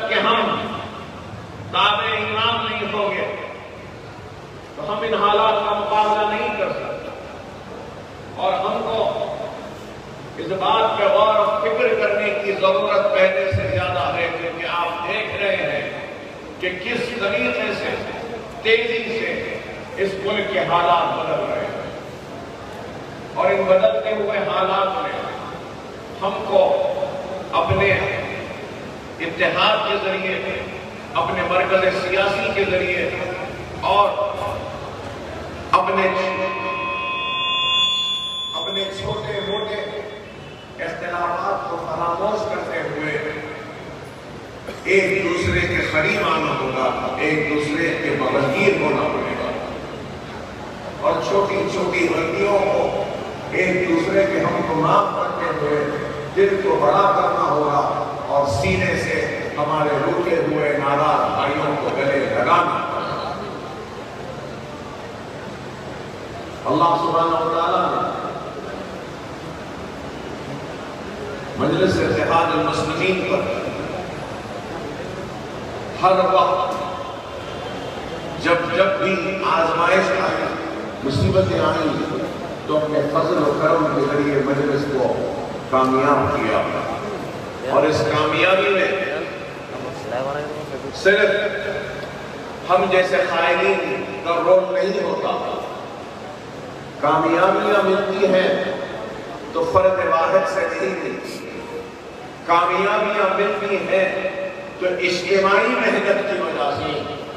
تک کہ ہم تابع ایمان نہیں ہوں گے تو ہم ان حالات کا مقابلہ نہیں کر سکتے، اور ہم کو اس بات پہ غور و فکر کرنے کی ضرورت پہلے سے زیادہ ہے، کیونکہ آپ دیکھ رہے ہیں کہ کس طریقے سے تیزی سے اس ملک کے حالات بدل رہے ہیں، اور ان بدلتے ہوئے حالات میں ہم کو اپنے اتحاد کے ذریعے، اپنے مرکز سیاسی کے ذریعے اور اپنے چھوٹے موٹے اختلافات کو فراموش کرتے ہوئے ایک دوسرے کے قریب آنا ہوگا، ایک دوسرے کے بغیر ہونا پڑے گا، اور چھوٹی چھوٹی غلطیوں کو ایک دوسرے کے ہم کو معاف کرتے ہوئے دل کو بڑا کرنا ہوگا، اور سینے سے ہمارے روٹے ہوئے ناراض بھائیوں کو گلے لگانا ہوگا۔ اللہ سبحانہ وتعالیٰ نے مجلس اتحاد المسلمین پر ہر وقت جب بھی آزمائش آئی، مصیبتیں آئیں، تو اپنے فضل و کرم کے ذریعے مجلس کو کامیاب کیا، اور اس کامیابی میں صرف ہم جیسے قائلین کا رول نہیں ہوتا، کامیابیاں ملتی ہیں تو فرد واحد سے نہیں ملتی، کامیابیاں ملتی ہیں تو اجتماعی محنت کی وجہ سے،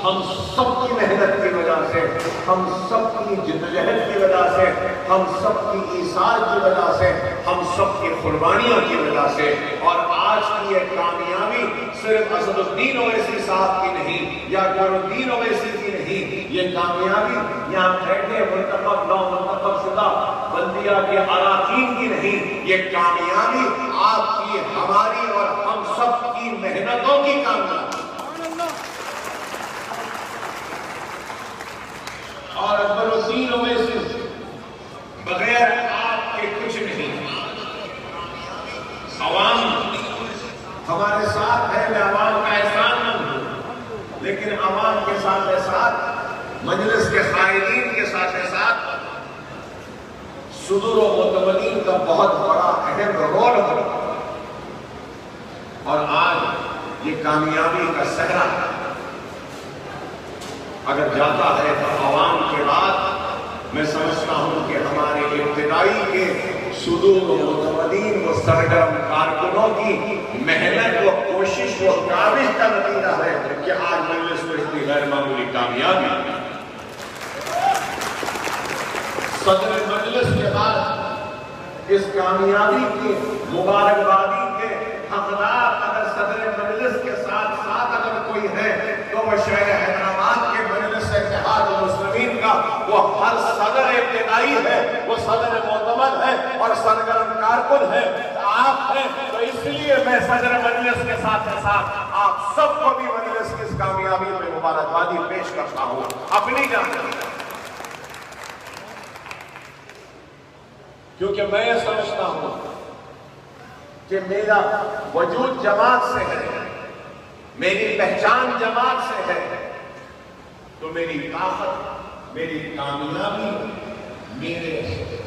ہم سب کی محنت کی وجہ سے، ہم سب کی جدوجہد کی وجہ سے، ہم سب کی ایثار کی وجہ سے، ہم سب کی قربانیوں کی وجہ سے۔ اور آج کی یہ کامیابی صرف اسد الدین اویسی صاحب کی نہیں، یا جلال الدین اویسی کی نہیں، یہ کامیابی یہاں بیٹھے منتخب نو منتخب شدہ بلدیہ کے اراکین کی نہیں، یہ کامیابی آپ کی، ہماری اور ہم سب کی محنتوں کی کامیابی، اور اکبر الدین اویسی بغیر آپ کے کچھ نہیں۔ عوام ہمارے ساتھ ہے، میں عوام کا احسان مند ہوں، لیکن عوام کے ساتھ مجلس کے قائدین کے ساتھ صدور و متمدین کا بہت بڑا اہم رول ہوتا، اور آج یہ کامیابی کا صحرا اگر جاتا ہے تو عوام کے بعد میں سمجھتا ہوں کہ ہمارے ابتدائی کے صدور و متمدین و سرگرم کارکنوں کی محنت و کوشش و کاوش کا نتیجہ ہے کہ آج مجلس کو اتنی غیر معمولی کامیابی۔ صدر مجلس کے بعد اس کامیابی کی مبارکبادی کے حقدار اگر صدر مجلس کے ساتھ ساتھ اگر کوئی ہے تو وہ شہر حیدرآباد کے مجلس اتحاد المسلمین کا وہ ہر صدر ابتدائی ہے، وہ صدر معتمد ہے اور سرگرم کارکن ہے، آپ ہیں۔ تو اس لیے میں صدر مجلس کے ساتھ آپ سب کو بھی مجلس کی اس کامیابی میں مبارکبادی پیش کرتا ہوں اپنی جانب، کیونکہ میں یہ سمجھتا ہوں کہ میرا وجود جماعت سے ہے، میری پہچان جماعت سے ہے، تو میری طاقت، میری کامیابی میرے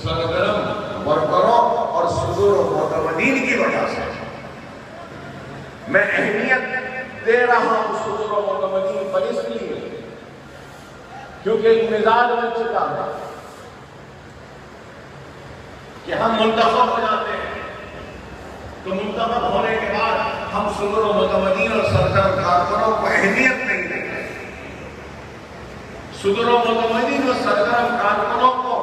سرگرم ورکروں اور صدور و معتمدین کی وجہ سے۔ میں اہمیت دے رہا ہوں صدور و معتمدین پر اس لیے کیونکہ ایک مزاج بن چکا ہے کہ ہم منتخب ہو جاتے ہیں تو منتخب ہونے کے بعد ہم صدور و متمدین اور سرگرم کارکنوں کو اہمیت نہیں دیتے۔ صدور و متمدین اور سرگرم کارکنوں کو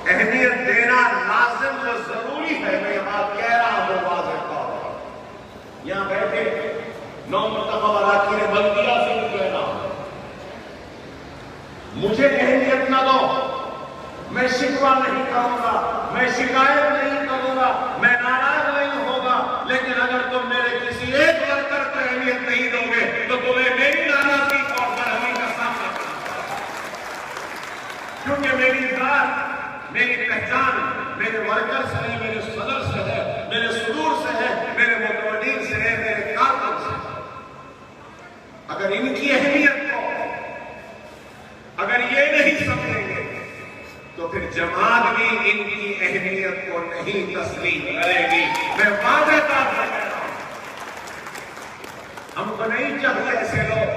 اہمیت دینا لازم و ضروری ہے۔ میں یہ بات کہہ رہا ہوں واضح طور پر، یہاں بیٹھے نو منتخب اراکین بلدیہ سے بھی کہنا، مجھے اہمیت نہ دو، میں شکوہ نہیں کروں گا، میں شکایت نہیں کروں گا، میں ناراض نہیں ہوگا، لیکن اگر تم میرے کسی ایک ورکر کو اہمیت نہیں دو گے تو تمہیں میری ناراضگی اور برہمی کا سامنا کرنا ہوگا، کیونکہ میری ذات، میری پہچان میرے ورکر سے ہے، میرے صدر سے ہے، میرے صدور سے ہے، میرے متمدین سے ہے، میرے کارکن سے ہے۔ میں وعدہ دار کر رہا ہوں، ہم کو نہیں چاہیے ایسے لوگ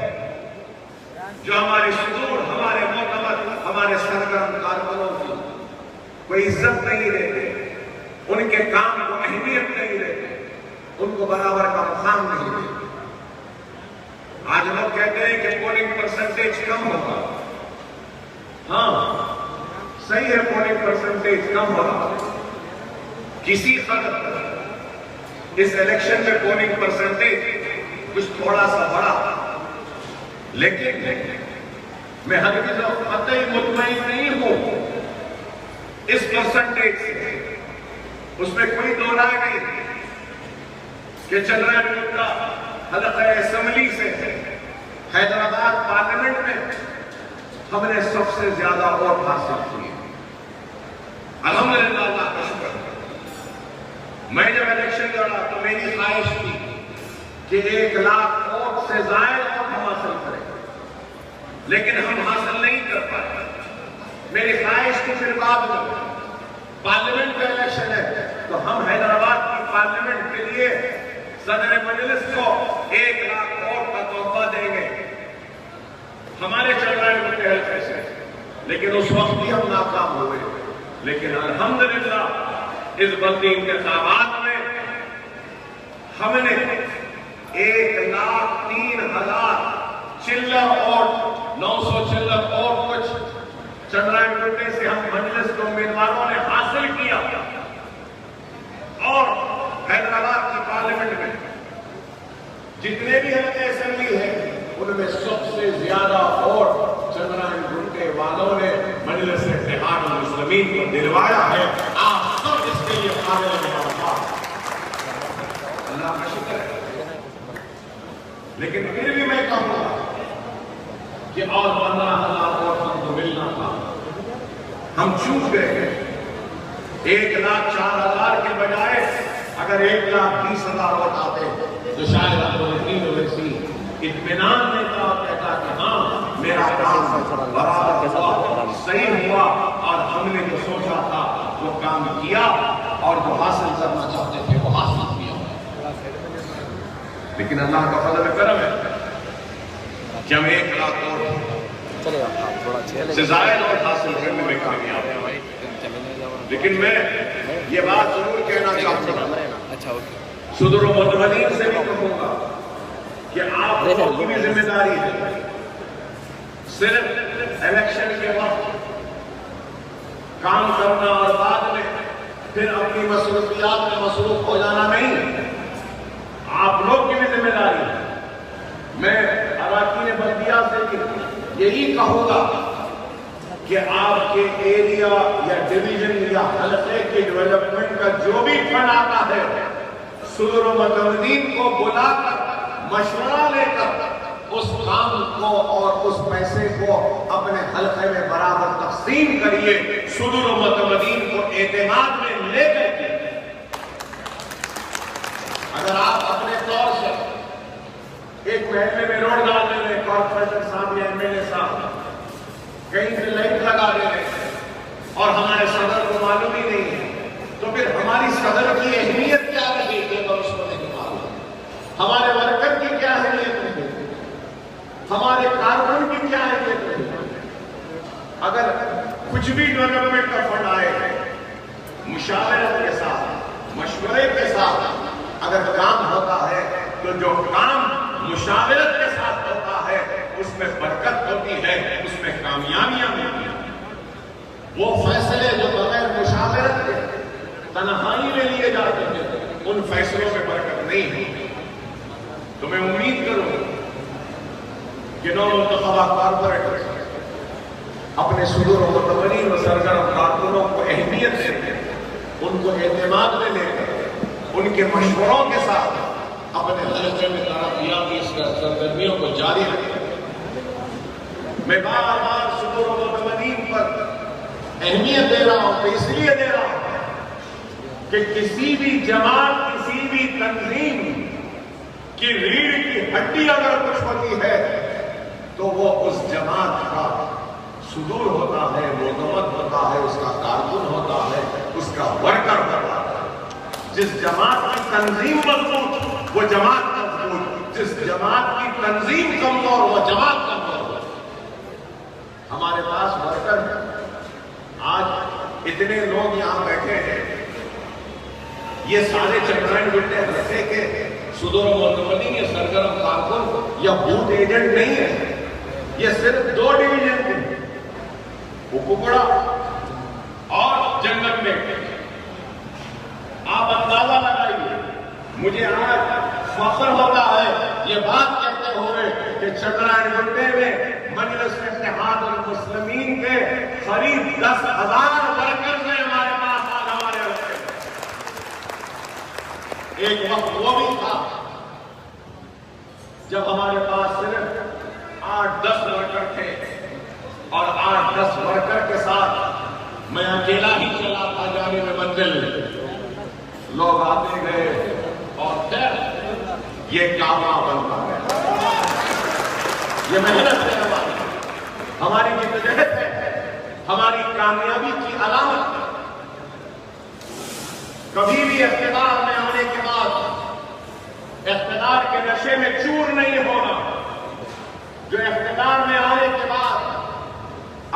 جو ہمارے صدور، ہمارے معتمد، ہمارے سرگرم کارکنوں کی کوئی عزت نہیں دیتے، ان کے کام کو اہمیت نہیں دیتے، ان کو برابر کا مقام نہیں دیتے۔ آج لوگ کہتے ہیں کہ پولنگ پرسنٹیج کم ہوگا۔ ہاں صحیح ہے، پولنگ پرسنٹیج کم ہوگا، کسی قدر اس الیکشن میں پولنگ پرسنٹیج کچھ تھوڑا سا بڑا، لیکن میں ہرگز قطعی مطمئن نہیں ہوں اس پرسنٹیج سے۔ اس میں کوئی دو رائے نہیں کہ چندرائن گٹا حلقہ اسمبلی سے حیدرآباد پارلیمنٹ میں ہم نے سب سے زیادہ ووٹ حاصل کیے، الحمدللہ، اللہ کا شکر۔ میں جب الیکشن لڑا تو میری خواہش تھی کہ 1,00,000 ووٹ سے زائد ووٹ ہم حاصل کریں، لیکن ہم حاصل نہیں کر پائے۔ میری خواہش تھی پھر بعد میں پارلیمنٹ کا الیکشن ہے تو ہم حیدرآباد کی پارلیمنٹ کے لیے صدر مجلس کو 1,00,000 ووٹ کا تحفہ دیں گے ہمارے چندرائن گٹے حلقے سے، لیکن اس وقت بھی ہم ناکام ہوئے۔ لیکن الحمدللہ اس بلدی انتخابات میں ہم نے 1,03,000 چلر ووٹ، 900 چلر ووٹ کچھ چندرائن گٹے سے ہم مجلس کے امیدواروں نے حاصل کیا، اور حیدرآباد کی پارلیمنٹ میں جتنے بھی حلقے اسمبلی ہیں ان میں سب سے زیادہ ووٹ چندرائن گٹے والوں نے مجلس اتحاد المسلمین کو دلوایا ہے۔ آپ سب اس کے لیے قابل مبارکباد، اللہ کا شکر ہے۔ لیکن پھر بھی میں کہوں گا کہ اور 15,000 ووٹ ہم کو ملنا تھا، ہم چوک گئے ہیں۔ 1,04,000 کے بجائے اگر 1,20,000 ووٹ آتے تو شاید ہم کو اطمینان دیتا اور کہتا کہ ہاں میرا کام برابر ہوا، صحیح ہوا، اور ہم نے جو سوچا تھا وہ کام کیا، اور جو حاصل کرنا چاہتے تھے وہ حاصل کیا۔ لیکن اللہ کا فضل و کرم ہے کہ ہم 1,00,000 ووٹ سے زائد ووٹ حاصل کرنے میں کامیاب ہیں۔ لیکن میں یہ بات ضرور کہنا چاہتا ہوں، صدور و متمدین سے بھی کہوں گا کہ آپ لوگوں کی بھی ذمہ داری ہے، صرف الیکشن کے وقت کام کرنا اور بعد میں پھر اپنی مصروفیات میں مصروف ہو جانا نہیں، آپ لوگ کی بھی ذمہ داری ہے۔ میں اراکین بلدیہ سے بھی یہی کہوں گا کہ آپ کے ایریا یا ڈویژن یا حلقے کے ڈیولپمنٹ کا جو بھی فنڈ آتا ہے، صدور و متمدین کو بلا کر مشورہ لے کر اس کام کو اور اس پیسے کو اپنے حلقے میں برابر تقسیم کریے، صدور و متمدین کو اعتماد میں لے کر کے۔ اگر آپ اپنے طور سے ایک محلے میں روڈ ڈال دے رہے، کارپوریٹر صاحب یا ایم ایل اے صاحب کہیں سے لائٹ لگا دے رہے اور ہمارے صدر کو معلوم ہی نہیں ہے، تو پھر ہماری صدر کی اہمیت کیا رہے گی اگر اس کو نہیں معلوم؟ ہمارے ورکر کی کیا اہمیت رہے گی؟ ہمارے کارکن کی کیا اہمیت رہے گی؟ اگر کچھ بھی ڈیولپمنٹ کا فنڈ آئے مشاورت کے ساتھ، مشورے کے ساتھ اگر کام ہوتا ہے تو جو کام مشاورت کے ساتھ ہوتا ہے اس میں برکت ہوتی ہے، اس میں کامیابیاں ملتی ہیں۔ وہ فیصلے جو بغیر مشاورت کے تنہائی میں لیے جاتے ہیں ان فیصلوں میں برکت نہیں ہوتی۔ تو میں امید کروں کہ نو منتخبہ کارپوریٹر اپنے صدور و متمدین و سرگرم کارکنوں کو اہمیت دیتے ہیں، ان کو اعتماد میں لے کر ان کے مشوروں کے ساتھ اپنے حلقے میں ترقیاتی سرگرمیوں کو جاری رکھیں۔ میں بار بار صدور و متمدین پر اہمیت دے رہا ہوں، اس لیے دے رہا ہوں کہ کسی بھی جماعت، کسی بھی تنظیم کی ریڑھ کی ہڈی اگر کچھ ہوتی ہے تو وہ اس جماعت کا صدور ہوتا ہے، معتمد ہوتا ہے، اس کا کارکن ہوتا ہے، اس کا ورکر ہوتا ہے۔ جس جماعت کی تنظیم مضبوط وہ جماعت مضبوط، جس جماعت کی تنظیم کمزور وہ جماعت کمزور۔ ہمارے پاس ورکر آج اتنے لوگ یہاں بیٹھے ہیں، یہ سارے چکرائن گٹے رکھے کے صدور و معتمدین یہ سرگرم کارکن یا بوت ایجنٹ نہیں ہے، یہ صرف 2 ڈویژن تھے، ککوڑا اور جنگل میں۔ آپ اندازہ لگائیے، مجھے آج فخر ہوتا ہے یہ بات کہتے ہوئے کہ چکرائن گٹے میں مجلس اتحاد المسلمین کے قریب 10,000 ورکرز ہیں ہمارے پاس آج ہمارے رکھے۔ ایک وقت وہ بھی تھا جب ہمارے پاس صرف 8-10 ورکر تھے، اور 8-10 ورکر کے ساتھ میں اکیلا ہی چلا تھا جانے میں منزل۔ لوگ آتے گئے اور پھر یہ کعبہ بنتا ہے، یہ محنت ہے ہماری جدوجہد ہے، ہماری کامیابی کی علامت ہے۔ کبھی بھی اقتدار میں آنے کے بعد اقتدار کے نشے میں چور نہیں ہونا۔ جو اقتدار میں آنے کے بعد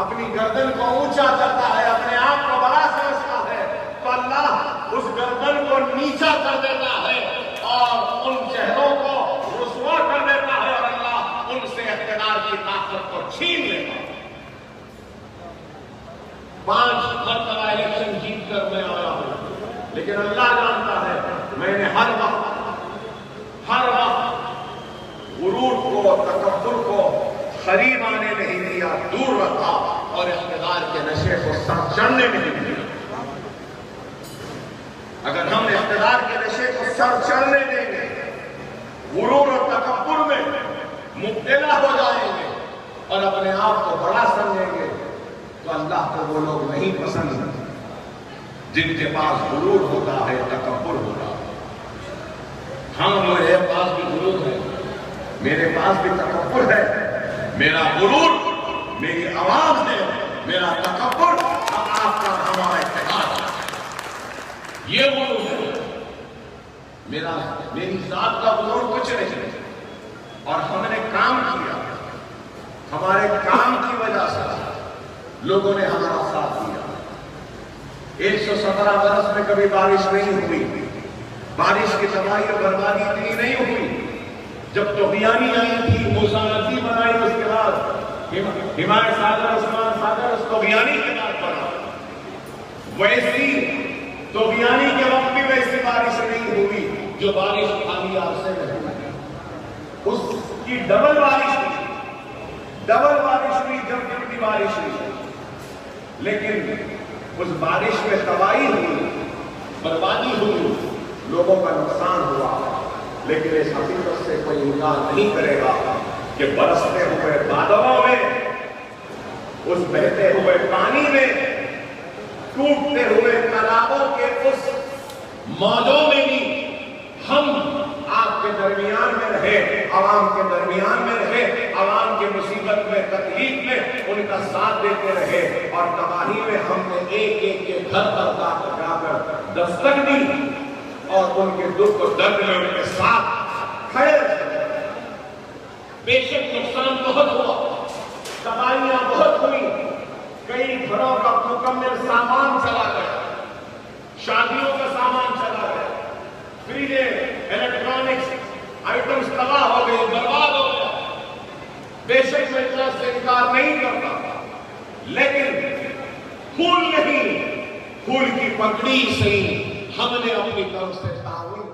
اپنی گردن کو اونچا کرتا ہے، اپنے آپ کو بڑا سمجھتا ہے، تو اللہ اس گردن کو نیچا کر دیتا ہے اور ان چہروں کو رسوا کر دیتا ہے، اور اللہ ان سے اقتدار کی طاقت کو چھین لیتا ہے۔ 5 مرتبہ الیکشن جیت کر میں آیا ہوں، لیکن اللہ جانتا ہے میں نے ہر وقت غرور کو، تکبر کو قریب آنے نہیں دیا، دور رکھا، اور اقتدار کے نشے کو سر چڑھنے نہیں دیا۔ اگر ہم اقتدار کے نشے کو سر چڑھنے دیں گے، غرور اور تکبر میں مبتلا ہو جائیں گے اور اپنے آپ کو بڑا سمجھیں گے، تو اللہ کو وہ لوگ نہیں پسند جن کے پاس غرور ہوتا ہے، تکبر ہوتا ہے۔ ہاں میرے پاس بھی غرور ہے، میرے پاس بھی تکبر ہے، میرا غرور میری آواز ہے، میرا تکبر آپ کا ہمارا اتحاد ہے۔ یہ غرور ہے میری ذات کا غرور کچھ نہیں، اور ہم نے کام کیا، ہمارے کام کی وجہ سے لوگوں نے ہمارا ساتھ دیا۔ 117 برس میں کبھی بارش نہیں ہوئی، بارش کی تباہی اور بربادی اتنی نہیں ہوئی۔ جب طغیانی آئی تھی، موسیٰ ندی بنائی، اس کے بعد ہمایت ساگر، عثمان ساگر اس طغیانی کے بعد بنا، ویسی طغیانی کے وقت بھی ویسی بارش نہیں ہوئی جو بارش خالی عرصے میں ہوئی۔ اس کی ڈبل بارش ہوئی جب جتنی بارش ہوئی، لیکن اس بارش میں تباہی ہوئی، بربادی ہوئی، لوگوں کا نقصان ہوا، لیکن اس حقیقت سے کوئی انکار نہیں کرے گا کہ برستے ہوئے بادلوں میں، اس بہتے ہوئے پانی میں، ٹوٹتے ہوئے تالابوں کے اس موجوں میں بھی ہم آپ کے درمیان میں رہے، عوام کے درمیان میں رہے، عوام کی مصیبت میں، تکلیف میں ان کا ساتھ دیتے رہے، اور تباہی میں ہم نے ایک ایک کے گھر پر جا کر دستک دی اور ان کے دکھ و درد میں ان کے ساتھ کھڑے رہے۔ بے شک نقصان بہت ہوا، تباہیاں بہت ہوئی، کئی گھروں کا مکمل سامان چلا گیا، شادیوں کا سامان چلا گیا، فریجیں، الیکٹرانکس آئٹمز تباہ ہو گئے، برباد ہو گیا۔ بے شک میں اتنا سے انکار نہیں کرتا، لیکن پھول نہیں، پھول کی پکڑی سے ہم نے اپنی طرف سے تعاون